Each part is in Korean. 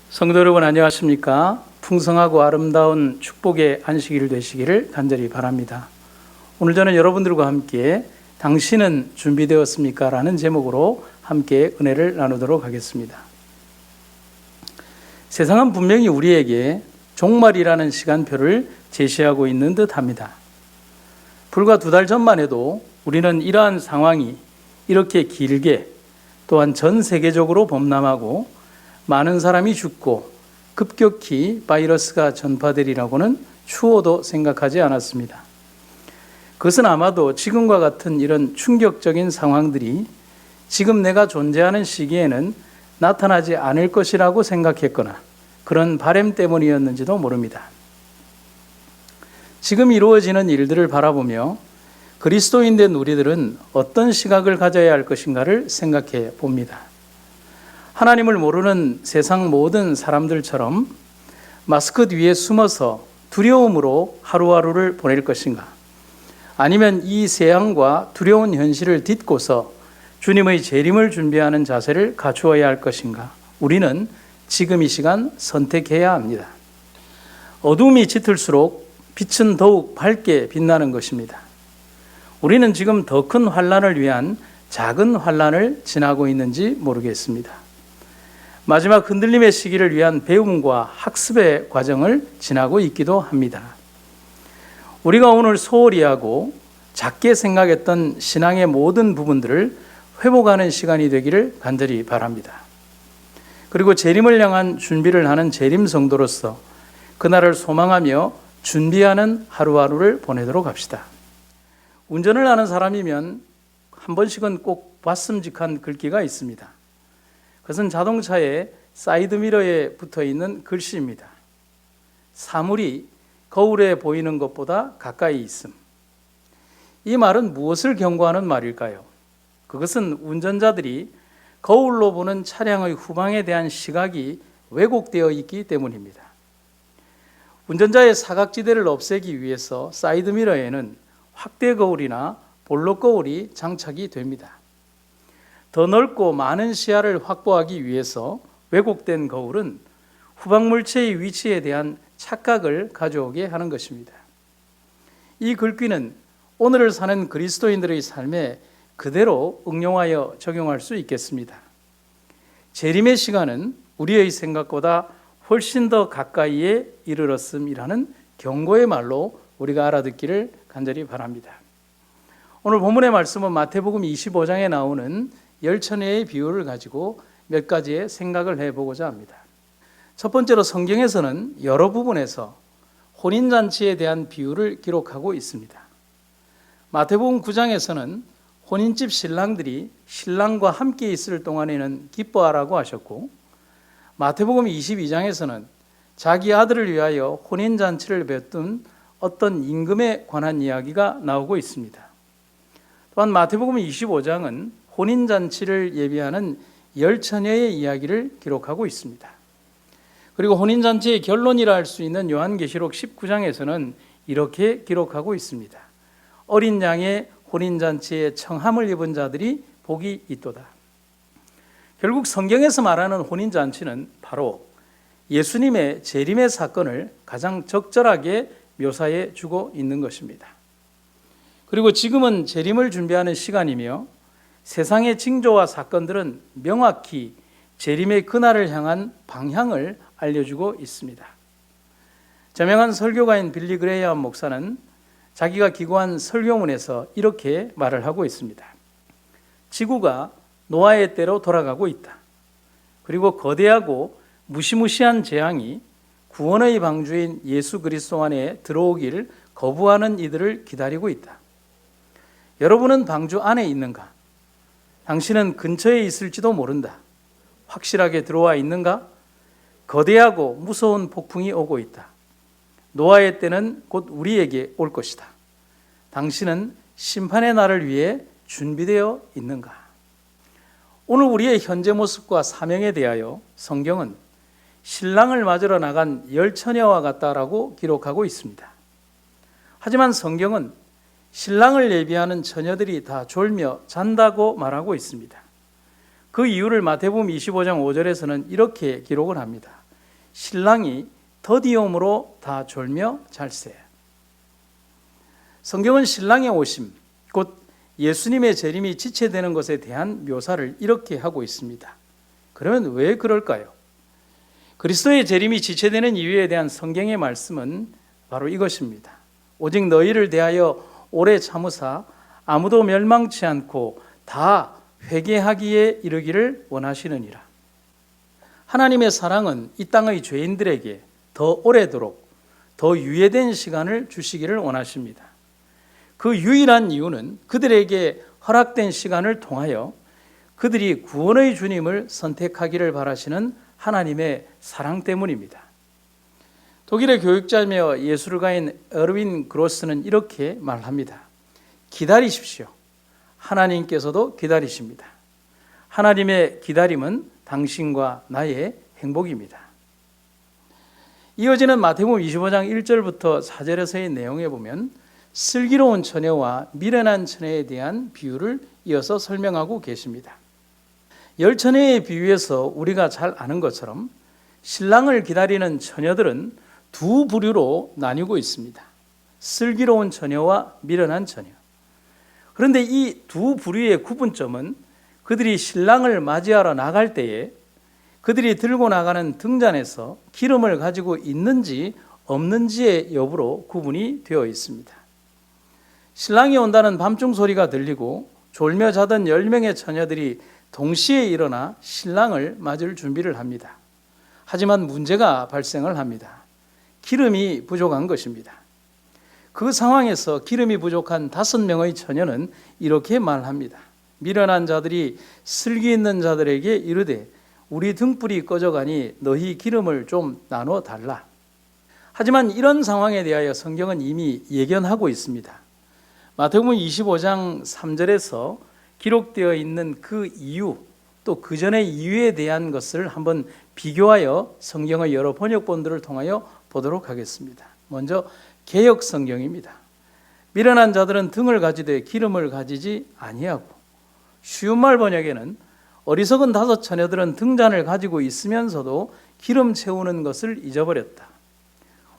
성도 여러분 안녕하십니까? 풍성하고 아름다운 축복의 안식일 되시기를 간절히 바랍니다. 오늘 저는 여러분들과 함께 당신은 준비되었습니까? 라는 제목으로 함께 은혜를 나누도록 하겠습니다. 세상은 분명히 우리에게 종말이라는 시간표를 제시하고 있는 듯합니다. 불과 2달 전만 해도 우리는 이러한 상황이 이렇게 길게 또한 전 세계적으로 범람하고 많은 사람이 죽고 급격히 바이러스가 전파되리라고는 추호도 생각하지 않았습니다. 그것은 아마도 지금과 같은 이런 충격적인 상황들이 지금 내가 존재하는 시기에는 나타나지 않을 것이라고 생각했거나 그런 바람 때문이었는지도 모릅니다. 지금 이루어지는 일들을 바라보며 그리스도인 된 우리들은 어떤 시각을 가져야 할 것인가를 생각해 봅니다. 하나님을 모르는 세상 모든 사람들처럼 마스크 뒤에 숨어서 두려움으로 하루하루를 보낼 것인가? 아니면 이 세상과 두려운 현실을 딛고서 주님의 재림을 준비하는 자세를 갖추어야 할 것인가? 우리는 지금 이 시간 선택해야 합니다. 어둠이 짙을수록 빛은 더욱 밝게 빛나는 것입니다. 우리는 지금 더 큰 환난을 위한 작은 환난을 지나고 있는지 모르겠습니다. 마지막 흔들림의 시기를 위한 배움과 학습의 과정을 지나고 있기도 합니다. 우리가 오늘 소홀히 하고 작게 생각했던 신앙의 모든 부분들을 회복하는 시간이 되기를 간절히 바랍니다. 그리고 재림을 향한 준비를 하는 재림 성도로서 그날을 소망하며 준비하는 하루하루를 보내도록 합시다. 운전을 하는 사람이면 한 번씩은 꼭 봤음직한 글귀가 있습니다. 그것은 자동차의 사이드미러에 붙어있는 글씨입니다. 사물이 거울에 보이는 것보다 가까이 있음. 이 말은 무엇을 경고하는 말일까요? 그것은 운전자들이 거울로 보는 차량의 후방에 대한 시각이 왜곡되어 있기 때문입니다. 운전자의 사각지대를 없애기 위해서 사이드미러에는 확대 거울이나 볼록 거울이 장착이 됩니다. 더 넓고 많은 시야를 확보하기 위해서 왜곡된 거울은 후방 물체의 위치에 대한 착각을 가져오게 하는 것입니다. 이 글귀는 오늘을 사는 그리스도인들의 삶에 그대로 응용하여 적용할 수 있겠습니다. 재림의 시간은 우리의 생각보다 훨씬 더 가까이에 이르렀음이라는 경고의 말로 우리가 알아듣기를 간절히 바랍니다. 오늘 본문의 말씀은 마태복음 25장에 나오는 열처녀의 비유를 가지고 몇 가지의 생각을 해보고자 합니다. 첫 번째로 성경에서는 여러 부분에서 혼인잔치에 대한 비유를 기록하고 있습니다. 마태복음 9장에서는 혼인집 신랑들이 신랑과 함께 있을 동안에는 기뻐하라고 하셨고, 마태복음 22장에서는 자기 아들을 위하여 혼인잔치를 베푼 어떤 임금에 관한 이야기가 나오고 있습니다. 또한 마태복음 25장은 혼인잔치를 예비하는 열처녀의 이야기를 기록하고 있습니다. 그리고 혼인잔치의 결론이라 할 수 있는 요한계시록 19장에서는 이렇게 기록하고 있습니다. 어린 양의 혼인잔치에 청함을 입은 자들이 복이 있도다. 결국 성경에서 말하는 혼인잔치는 바로 예수님의 재림의 사건을 가장 적절하게 묘사해 주고 있는 것입니다. 그리고 지금은 재림을 준비하는 시간이며 세상의 징조와 사건들은 명확히 재림의 그날을 향한 방향을 알려주고 있습니다. 저명한 설교가인 빌리 그레이엄 목사는 자기가 기고한 설교문에서 이렇게 말을 하고 있습니다. 지구가 노아의 때로 돌아가고 있다. 그리고 거대하고 무시무시한 재앙이 구원의 방주인 예수 그리스도 안에 들어오기를 거부하는 이들을 기다리고 있다. 여러분은 방주 안에 있는가? 당신은 근처에 있을지도 모른다. 확실하게 들어와 있는가? 거대하고 무서운 폭풍이 오고 있다. 노아의 때는 곧 우리에게 올 것이다. 당신은 심판의 날을 위해 준비되어 있는가? 오늘 우리의 현재 모습과 사명에 대하여 성경은 신랑을 맞으러 나간 열처녀와 같다라고 기록하고 있습니다. 하지만 성경은 신랑을 예비하는 처녀들이 다 졸며 잔다고 말하고 있습니다. 그 이유를 마태복음 25장 5절에서는 이렇게 기록을 합니다. 신랑이 더디움으로 다 졸며 잘세. 성경은 신랑의 오심, 곧 예수님의 재림이 지체되는 것에 대한 묘사를 이렇게 하고 있습니다. 그러면 왜 그럴까요? 그리스도의 재림이 지체되는 이유에 대한 성경의 말씀은 바로 이것입니다. 오직 너희를 대하여 오래 참으사 아무도 멸망치 않고 다 회개하기에 이르기를 원하시느니라. 하나님의 사랑은 이 땅의 죄인들에게 더 오래도록 더 유예된 시간을 주시기를 원하십니다. 그 유일한 이유는 그들에게 허락된 시간을 통하여 그들이 구원의 주님을 선택하기를 바라시는 하나님의 사랑 때문입니다. 독일의 교육자며 예술가인 에르윈 그로스는 이렇게 말합니다. 기다리십시오. 하나님께서도 기다리십니다. 하나님의 기다림은 당신과 나의 행복입니다. 이어지는 마태복음 25장 1절부터 4절에서의 내용에 보면 슬기로운 처녀와 미련한 처녀에 대한 비유를 이어서 설명하고 계십니다. 열 처녀의 비유에서 우리가 잘 아는 것처럼 신랑을 기다리는 처녀들은 두 부류로 나뉘고 있습니다. 슬기로운 처녀와 미련한 처녀. 그런데 이 두 부류의 구분점은 그들이 신랑을 맞이하러 나갈 때에 그들이 들고 나가는 등잔에서 기름을 가지고 있는지 없는지의 여부로 구분이 되어 있습니다. 신랑이 온다는 밤중 소리가 들리고 졸며 자던 10명의 처녀들이 동시에 일어나 신랑을 맞을 준비를 합니다. 하지만 문제가 발생을 합니다. 기름이 부족한 것입니다. 그 상황에서 기름이 부족한 5명의 처녀는 이렇게 말합니다. 미련한 자들이 슬기 있는 자들에게 이르되 우리 등불이 꺼져가니 너희 기름을 좀 나눠 달라. 하지만 이런 상황에 대하여 성경은 이미 예견하고 있습니다. 마태복음 25장 3절에서 기록되어 있는 그 이유, 또 그 전의 이유에 대한 것을 한번 비교하여 성경의 여러 번역본들을 통하여 보도록 하겠습니다. 먼저 개역 성경입니다. 미련한 자들은 등을 가지되 기름을 가지지 아니하고, 쉬운 말 번역에는 어리석은 5 처녀들은 등잔을 가지고 있으면서도 기름 채우는 것을 잊어버렸다.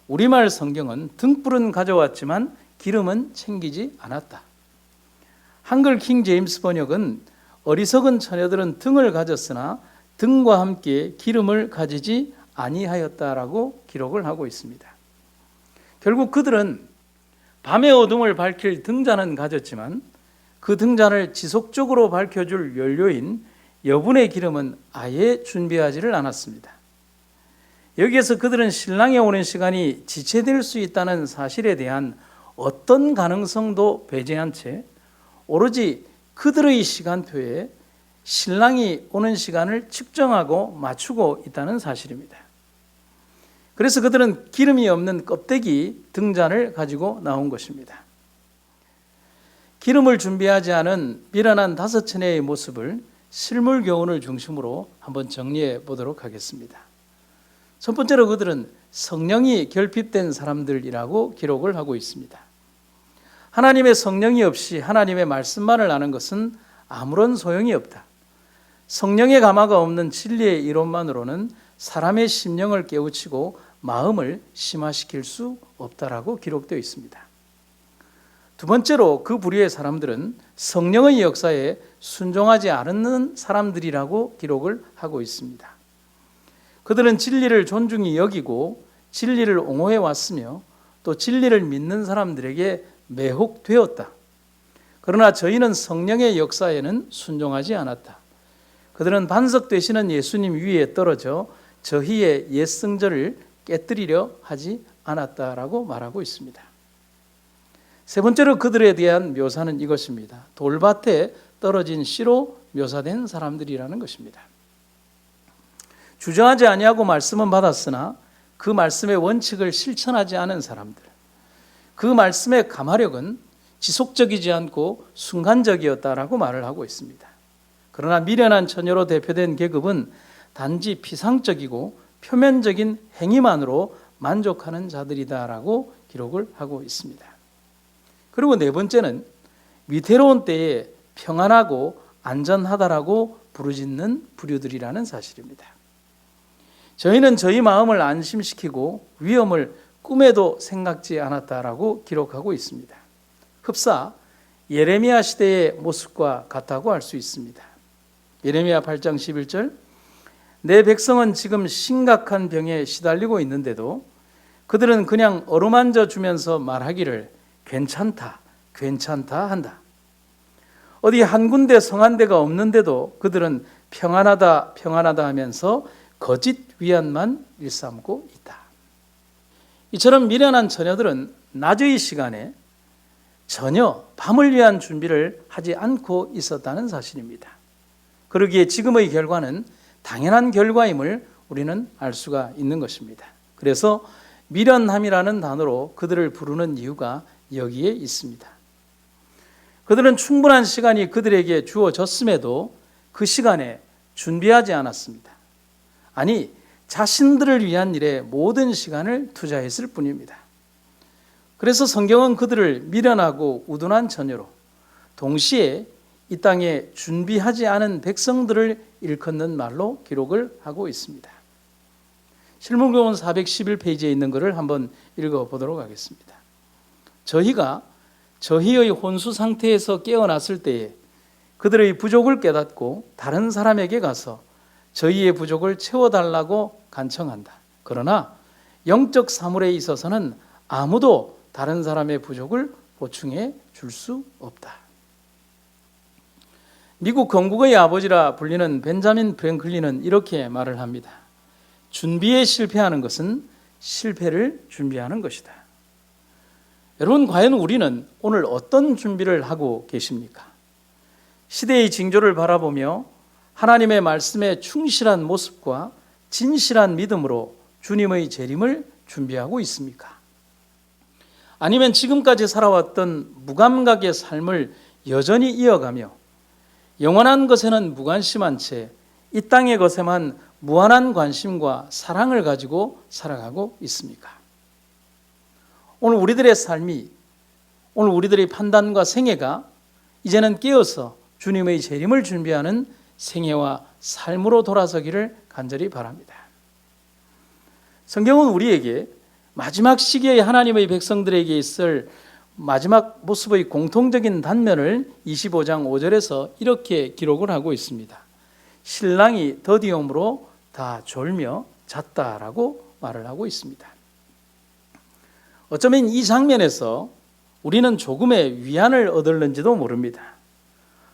우리말 성경은 등불은 가져왔지만 기름은 챙기지 않았다. 한글 킹 제임스 번역은 어리석은 처녀들은 등을 가졌으나 등과 함께 기름을 가지지 아니하였다라고 기록을 하고 있습니다. 결국 그들은 밤의 어둠을 밝힐 등잔은 가졌지만 그 등잔을 지속적으로 밝혀줄 연료인 여분의 기름은 아예 준비하지를 않았습니다. 여기에서 그들은 신랑이 오는 시간이 지체될 수 있다는 사실에 대한 어떤 가능성도 배제한 채 오로지 그들의 시간표에 신랑이 오는 시간을 측정하고 맞추고 있다는 사실입니다. 그래서 그들은 기름이 없는 껍데기 등잔을 가지고 나온 것입니다. 기름을 준비하지 않은 미련한 5 처녀의 모습을 실물 교훈을 중심으로 한번 정리해 보도록 하겠습니다. 첫 번째로 그들은 성령이 결핍된 사람들이라고 기록을 하고 있습니다. 하나님의 성령이 없이 하나님의 말씀만을 아는 것은 아무런 소용이 없다. 성령의 감화가 없는 진리의 이론만으로는 사람의 심령을 깨우치고 마음을 심화시킬 수 없다라고 기록되어 있습니다. 두 번째로 그 부류의 사람들은 성령의 역사에 순종하지 않는 사람들이라고 기록을 하고 있습니다. 그들은 진리를 존중히 여기고 진리를 옹호해 왔으며 또 진리를 믿는 사람들에게 매혹되었다. 그러나 저희는 성령의 역사에는 순종하지 않았다. 그들은 반석 되시는 예수님 위에 떨어져 저희의 옛 성전을 깨뜨리려 하지 않았다라고 말하고 있습니다. 세 번째로 그들에 대한 묘사는 이것입니다. 돌밭에 떨어진 씨로 묘사된 사람들이라는 것입니다. 주저하지 아니하고 말씀은 받았으나 그 말씀의 원칙을 실천하지 않은 사람들, 그 말씀의 감화력은 지속적이지 않고 순간적이었다라고 말을 하고 있습니다. 그러나 미련한 처녀로 대표된 계급은 단지 피상적이고 표면적인 행위만으로 만족하는 자들이다라고 기록을 하고 있습니다. 그리고 네 번째는 위태로운 때에 평안하고 안전하다라고 부르짖는 부류들이라는 사실입니다. 저희는 저희 마음을 안심시키고 위험을 꿈에도 생각지 않았다라고 기록하고 있습니다. 흡사 예레미야 시대의 모습과 같다고 할 수 있습니다. 예레미야 8장 11절, 내 백성은 지금 심각한 병에 시달리고 있는데도 그들은 그냥 어루만져 주면서 말하기를 괜찮다, 괜찮다 한다. 어디 한 군데 성한 데가 없는데도 그들은 평안하다, 평안하다 하면서 거짓 위안만 일삼고 있다. 이처럼 미련한 처녀들은 낮의 시간에 전혀 밤을 위한 준비를 하지 않고 있었다는 사실입니다. 그러기에 지금의 결과는 당연한 결과임을 우리는 알 수가 있는 것입니다. 그래서 미련함이라는 단어로 그들을 부르는 이유가 여기에 있습니다. 그들은 충분한 시간이 그들에게 주어졌음에도 그 시간에 준비하지 않았습니다. 아니, 자신들을 위한 일에 모든 시간을 투자했을 뿐입니다. 그래서 성경은 그들을 미련하고 우둔한 처녀로, 동시에 이 땅에 준비하지 않은 백성들을 일컫는 말로 기록을 하고 있습니다. 실문교훈 411페이지에 있는 것을 한번 읽어보도록 하겠습니다. 저희가 저희의 혼수 상태에서 깨어났을 때에 그들의 부족을 깨닫고 다른 사람에게 가서 저희의 부족을 채워달라고 간청한다. 그러나 영적 사물에 있어서는 아무도 다른 사람의 부족을 보충해 줄 수 없다. 미국 건국의 아버지라 불리는 벤자민 프랭클린은 이렇게 말을 합니다. 준비에 실패하는 것은 실패를 준비하는 것이다. 여러분, 과연 우리는 오늘 어떤 준비를 하고 계십니까? 시대의 징조를 바라보며 하나님의 말씀에 충실한 모습과 진실한 믿음으로 주님의 재림을 준비하고 있습니까? 아니면 지금까지 살아왔던 무감각의 삶을 여전히 이어가며 영원한 것에는 무관심한 채 이 땅의 것에만 무한한 관심과 사랑을 가지고 살아가고 있습니까? 오늘 우리들의 삶이, 오늘 우리들의 판단과 생애가 이제는 깨어서 주님의 재림을 준비하는 생애와 삶으로 돌아서기를 간절히 바랍니다. 성경은 우리에게 마지막 시기의 하나님의 백성들에게 있을 마지막 모습의 공통적인 단면을 25장 5절에서 이렇게 기록을 하고 있습니다. 신랑이 더디움으로 다 졸며 잤다라고 말을 하고 있습니다. 어쩌면 이 장면에서 우리는 조금의 위안을 얻을는지도 모릅니다.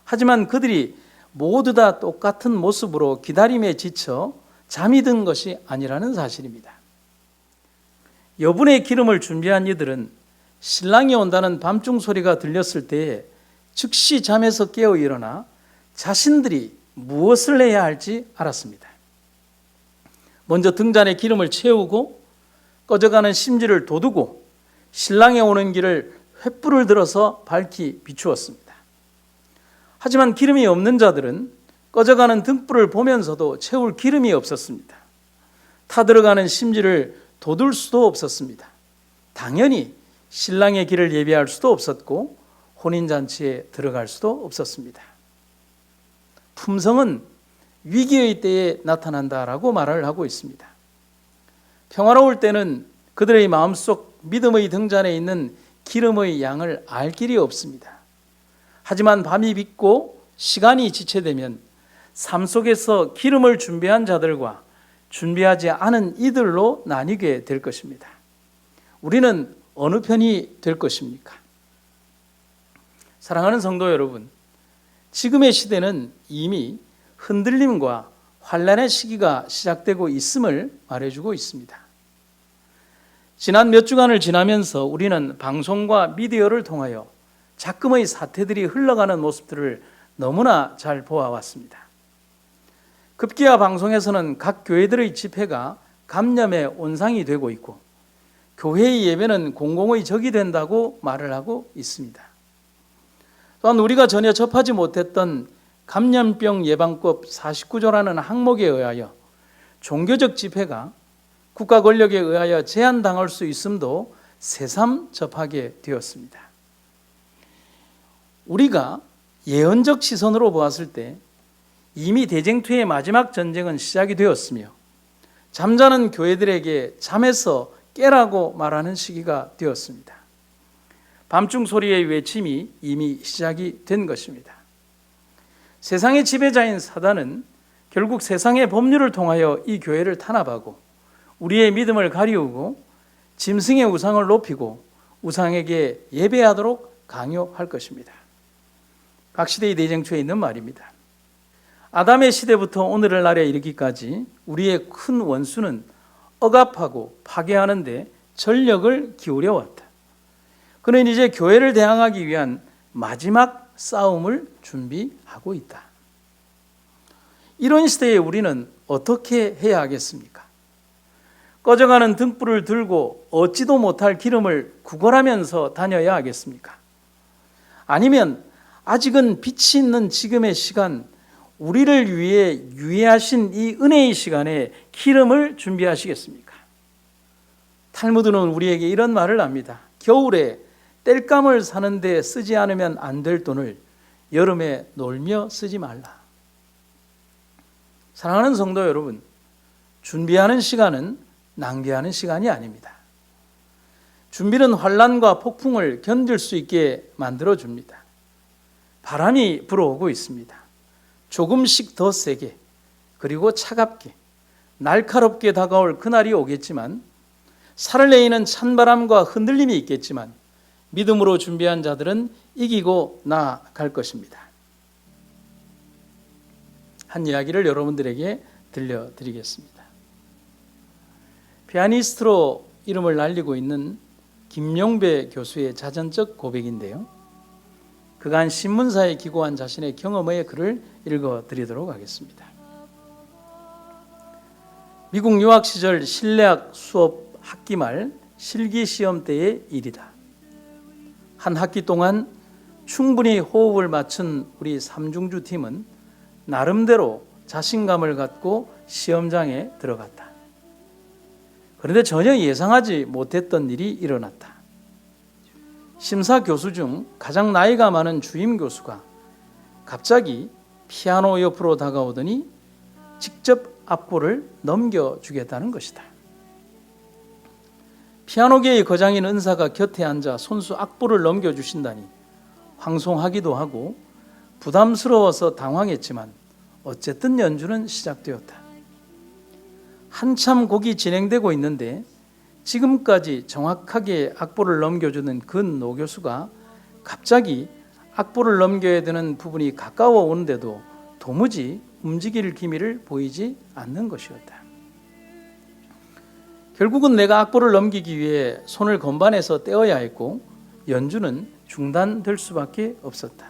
하지만 그들이 모두 다 똑같은 모습으로 기다림에 지쳐 잠이 든 것이 아니라는 사실입니다. 여분의 기름을 준비한 이들은 신랑이 온다는 밤중 소리가 들렸을 때에 즉시 잠에서 깨어 일어나 자신들이 무엇을 해야 할지 알았습니다. 먼저 등잔에 기름을 채우고 꺼져가는 심지를 돋우고 신랑이 오는 길을 횃불을 들어서 밝히 비추었습니다. 하지만 기름이 없는 자들은 꺼져가는 등불을 보면서도 채울 기름이 없었습니다. 타들어가는 심지를 돋울 수도 없었습니다. 당연히 신랑의 길을 예비할 수도 없었고 혼인잔치에 들어갈 수도 없었습니다. 품성은 위기의 때에 나타난다라고 말을 하고 있습니다. 평화로울 때는 그들의 마음속 믿음의 등잔에 있는 기름의 양을 알 길이 없습니다. 하지만 밤이 빗고 시간이 지체되면 삶 속에서 기름을 준비한 자들과 준비하지 않은 이들로 나뉘게 될 것입니다. 우리는 어느 편이 될 것입니까? 사랑하는 성도 여러분, 지금의 시대는 이미 흔들림과 환란의 시기가 시작되고 있음을 말해주고 있습니다. 지난 몇 주간을 지나면서 우리는 방송과 미디어를 통하여 작금의 사태들이 흘러가는 모습들을 너무나 잘 보아왔습니다. 급기야 방송에서는 각 교회들의 집회가 감염의 온상이 되고 있고 교회의 예배는 공공의 적이 된다고 말을 하고 있습니다. 또한 우리가 전혀 접하지 못했던 감염병 예방법 49조라는 항목에 의하여 종교적 집회가 국가 권력에 의하여 제한당할 수 있음도 새삼 접하게 되었습니다. 우리가 예언적 시선으로 보았을 때 이미 대쟁투의 마지막 전쟁은 시작이 되었으며 잠자는 교회들에게 잠에서 깨라고 말하는 시기가 되었습니다. 밤중 소리의 외침이 이미 시작이 된 것입니다. 세상의 지배자인 사단은 결국 세상의 법률을 통하여 이 교회를 탄압하고 우리의 믿음을 가리우고 짐승의 우상을 높이고 우상에게 예배하도록 강요할 것입니다. 각 시대의 내정초에 있는 말입니다. 아담의 시대부터 오늘날에 이르기까지 우리의 큰 원수는 억압하고 파괴하는 데 전력을 기울여 왔다. 그는 이제 교회를 대항하기 위한 마지막 싸움을 준비하고 있다. 이런 시대에 우리는 어떻게 해야 하겠습니까? 꺼져가는 등불을 들고 얻지도 못할 기름을 구걸하면서 다녀야 하겠습니까? 아니면 아직은 빛이 있는 지금의 시간, 우리를 위해 유예하신 이 은혜의 시간에 기름을 준비하시겠습니까? 탈무드는 우리에게 이런 말을 합니다. 겨울에 땔감을 사는데 쓰지 않으면 안 될 돈을 여름에 놀며 쓰지 말라. 사랑하는 성도 여러분, 준비하는 시간은 낭비하는 시간이 아닙니다. 준비는 환난과 폭풍을 견딜 수 있게 만들어줍니다. 바람이 불어오고 있습니다. 조금씩 더 세게, 그리고 차갑게, 날카롭게 다가올 그날이 오겠지만, 살을 내리는 찬바람과 흔들림이 있겠지만 믿음으로 준비한 자들은 이기고 나아갈 것입니다. 한 이야기를 여러분들에게 들려드리겠습니다. 피아니스트로 이름을 날리고 있는 김용배 교수의 자전적 고백인데요. 그간 신문사에 기고한 자신의 경험의 글을 읽어드리도록 하겠습니다. 미국 유학 시절 실내악 수업 학기 말 실기 시험 때의 일이다. 한 학기 동안 충분히 호흡을 맞춘 우리 삼중주 팀은 나름대로 자신감을 갖고 시험장에 들어갔다. 그런데 전혀 예상하지 못했던 일이 일어났다. 심사 교수 중 가장 나이가 많은 주임 교수가 갑자기 피아노 옆으로 다가오더니 직접 악보를 넘겨주겠다는 것이다. 피아노계의 거장인 은사가 곁에 앉아 손수 악보를 넘겨주신다니 황송하기도 하고 부담스러워서 당황했지만 어쨌든 연주는 시작되었다. 한참 곡이 진행되고 있는데 지금까지 정확하게 악보를 넘겨주는 근 노 교수가 갑자기 악보를 넘겨야 되는 부분이 가까워 오는데도 도무지 움직일 기미를 보이지 않는 것이었다. 결국은 내가 악보를 넘기기 위해 손을 건반에서 떼어야 했고 연주는 중단될 수밖에 없었다.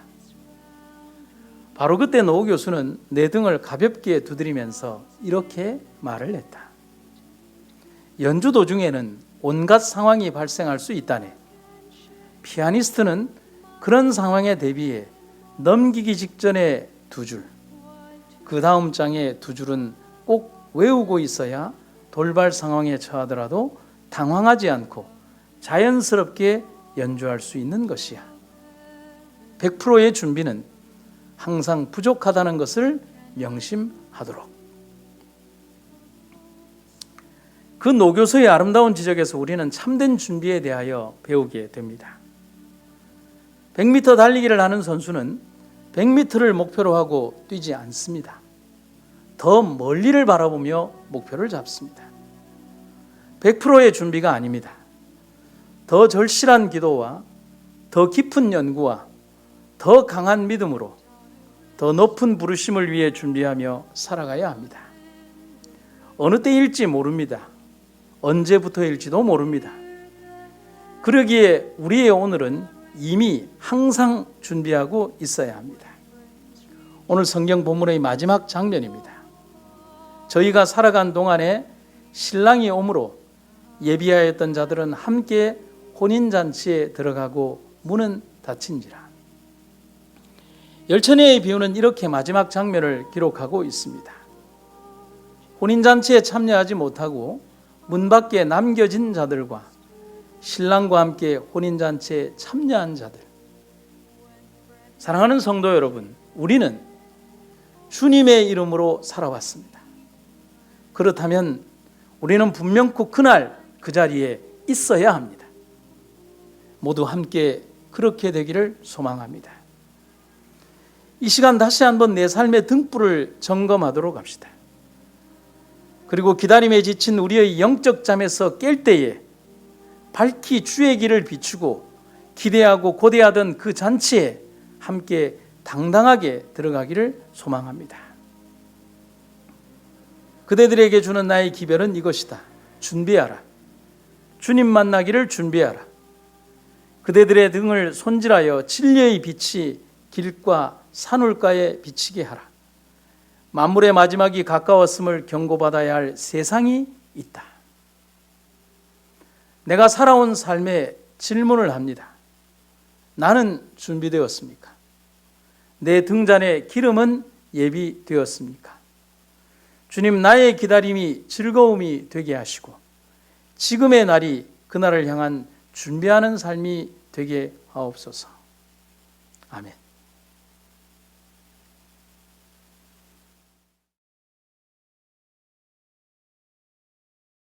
바로 그때 노 교수는 내 등을 가볍게 두드리면서 이렇게 말을 했다. 연주 도중에는 온갖 상황이 발생할 수 있다네. 피아니스트는 그런 상황에 대비해 넘기기 직전에 두 줄, 그 다음 장에 두 줄은 꼭 외우고 있어야 돌발 상황에 처하더라도 당황하지 않고 자연스럽게 연주할 수 있는 것이야. 100%의 준비는 항상 부족하다는 것을 명심하도록. 그 노교수의 아름다운 지적에서 우리는 참된 준비에 대하여 배우게 됩니다. 100m 달리기를 하는 선수는 100m를 목표로 하고 뛰지 않습니다. 더 멀리를 바라보며 목표를 잡습니다. 100%의 준비가 아닙니다. 더 절실한 기도와 더 깊은 연구와 더 강한 믿음으로 더 높은 부르심을 위해 준비하며 살아가야 합니다. 어느 때일지 모릅니다. 언제부터일지도 모릅니다. 그러기에 우리의 오늘은 이미 항상 준비하고 있어야 합니다. 오늘 성경 본문의 마지막 장면입니다. 저희가 살아간 동안에 신랑이 오므로 예비하였던 자들은 함께 혼인잔치에 들어가고 문은 닫힌지라. 열천회의 비유는 이렇게 마지막 장면을 기록하고 있습니다. 혼인잔치에 참여하지 못하고 문 밖에 남겨진 자들과 신랑과 함께 혼인잔치에 참여한 자들. 사랑하는 성도 여러분, 우리는 주님의 이름으로 살아왔습니다. 그렇다면 우리는 분명코 그날 그 자리에 있어야 합니다. 모두 함께 그렇게 되기를 소망합니다. 이 시간 다시 한번 내 삶의 등불을 점검하도록 합시다. 그리고 기다림에 지친 우리의 영적 잠에서 깰 때에 밝히 주의 길을 비추고 기대하고 고대하던 그 잔치에 함께 당당하게 들어가기를 소망합니다. 그대들에게 주는 나의 기별은 이것이다. 준비하라. 주님 만나기를 준비하라. 그대들의 등을 손질하여 진리의 빛이 길과 산울가에 비치게 하라. 만물의 마지막이 가까웠음을 경고받아야 할 세상이 있다. 내가 살아온 삶에 질문을 합니다. 나는 준비되었습니까? 내 등잔에 기름은 예비되었습니까? 주님, 나의 기다림이 즐거움이 되게 하시고 지금의 날이 그날을 향한 준비하는 삶이 되게 하옵소서. 아멘.